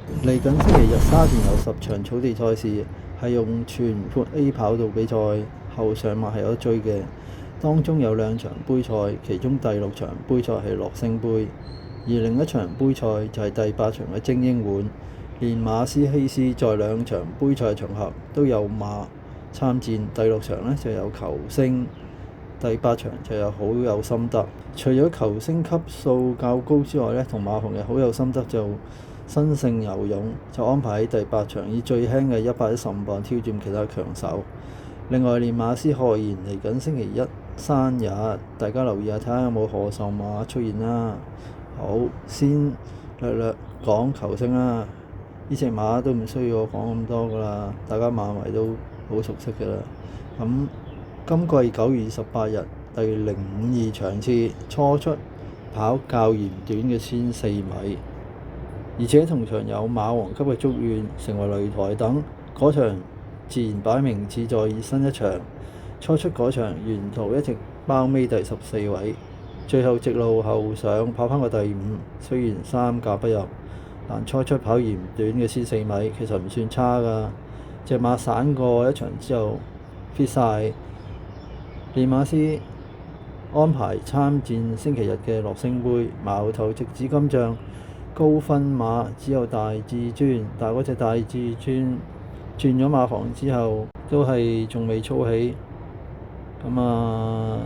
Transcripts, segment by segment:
嚟緊星期日沙田有10場草地賽事，係用全闊 A 跑道比賽，後上馬係有得追嘅。當中有2場杯賽，其中第6場杯賽係樂星杯，而另一場杯賽就係第8場嘅精英碗。連馬斯希斯在2場杯賽場合都有馬參戰，第6場呢就有球星，第8場就有好有心得。除咗球星級數較高之外呢，同馬房嘅好有心得就新勝游泳就安排喺第8場，以最輕嘅115磅挑戰其他強手。另外，練馬師賀賢嚟緊星期一生日，大家留意下睇下有冇賀壽馬出現啦。好，先略講球星啦。呢隻馬都唔需要我講咁多噶啦，大家馬迷都好熟悉噶啦。咁今季9月28日第052場次初出跑較嫌短嘅1,400米，而且同場有馬王級嘅祝願成為擂台等，嗰場自然擺明志在熱身一場。初出嗰場沿途一直包尾第14位，最後直路後上跑返個第5，雖然3甲不入，但初出跑嫌短嘅1,400米其實唔算差㗎。隻馬散過一場之後 fit 晒。練馬師安排參戰星期日嘅樂星杯，矛頭直指金將高分馬只有大至尊，但係嗰隻大至尊轉咗馬房之後都係仲未操起，咁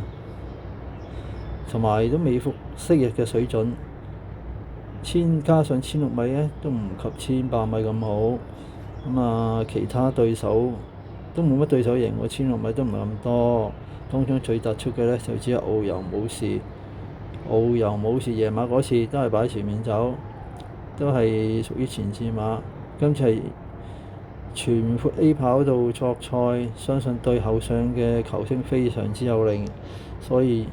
同埋都未復昔日嘅水準。加上1,600米呢都唔及1,800米咁好，其他對手都冇乜對手贏過1,600米都唔係咁多。當中最突出嘅呢就只有遨遊武士。遨遊武士夜馬嗰次都係擺前面走，都係屬於前線馬。今次係全闊 A 跑道作賽，相信對後上嘅球星非常之有利，所以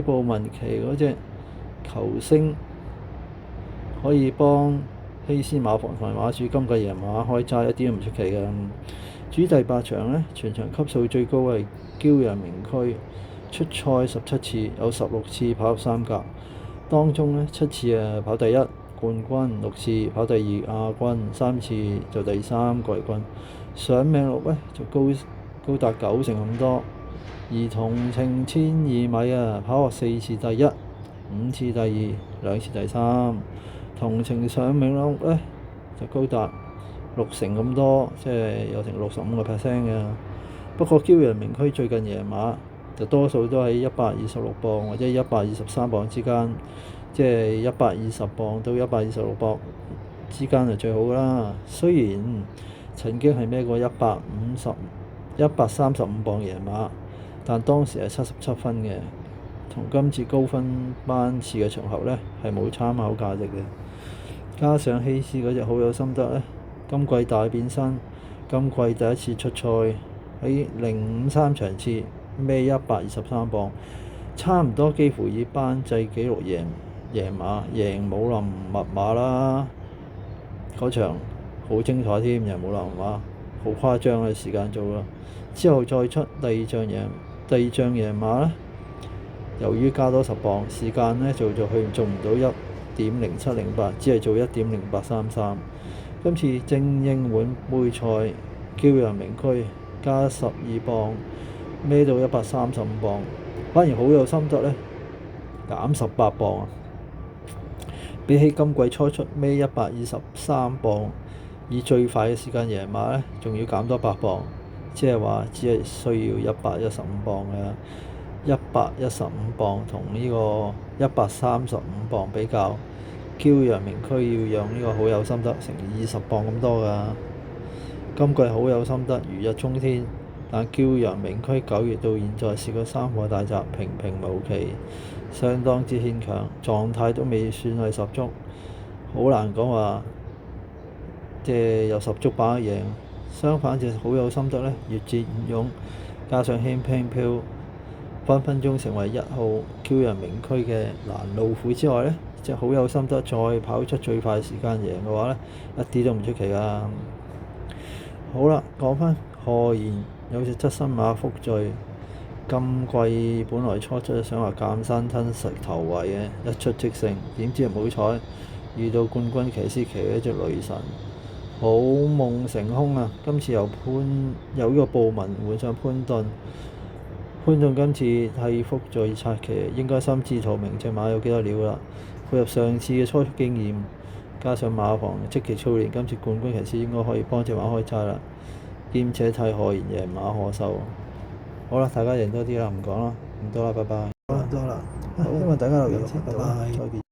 布文琪嗰隻球星可以幫希斯馬房同埋馬主今季贏馬開齋，一啲都唔出奇嘅。至於第8場呢，全場級數最高係驕陽名區，出賽17次，有16次跑3甲，當中呢7次跑第1冠軍，6次跑第2亞軍，3次就第3季軍，上名錄呢就高達90成咁多。而同程1,200米跑過4次第1，5次第2，2次第3，同程上名錄呢就高達6成咁多，即係有成65%嘅。不過驕陽名區最近贏馬就多數都喺126磅或者123磅之間，即係120磅到126磅之間就最好啦。雖然曾經係孭過135磅贏馬，但當時係77分嘅，同今次高分班次嘅場合呢係冇參考價值嘅。加上希斯嗰隻好有心得呢，今季大變身，今季第一次出賽喺053場次孭123磅，差唔多幾乎以班制紀錄贏武林密碼啦。嗰場好精彩添，贏武林密碼好誇張嘅時間做啦。之後再出第二仗贏馬呢，由於加多10磅，時間呢做唔到1.0708，只係做1.0833。今次精英碗杯賽驕陽名區加12磅，孭到135磅，反而好有心得呢，減18磅比起今季初出孭123磅，以最快嘅時間贏馬呢，仲要減多8磅，即係話只係需要115磅嘅。115磅同呢個135磅比較，驕陽名區要讓呢個好有心得成20磅咁多㗎。今季好有心得如日中天，但驕陽名區9月到現在試過3個大閘平平無奇，相當之牽強，狀態都未算係十足，好難講話即係有十足把握贏。相反隻好有心得呢，越戰越勇，加上輕飄飄，分分鐘成為1號驕陽名區嘅攔路虎之外呢，隻好有心得再跑出最快時間贏嘅話呢，一啲都唔出奇㗎。好啦，講返賀賢有隻側身馬福聚，今季本來初出想話鑑山吞食頭位嘅，一出即勝，點知唔好彩遇到冠軍騎師騎嘅一隻雷神，好夢成空啊！今次由呢個布文換上潘頓，潘頓今次係復在策騎，應該心知肚明隻馬有幾多料啦。配合上次嘅初出經驗，加上馬房積極操練，今次冠軍騎師應該可以幫隻馬開齋啦。兼且睇何言贏馬可收。好啦，大家贏多啲啦，唔講啦，唔多啦，拜拜。多啦，希望大家留意，拜拜。再見。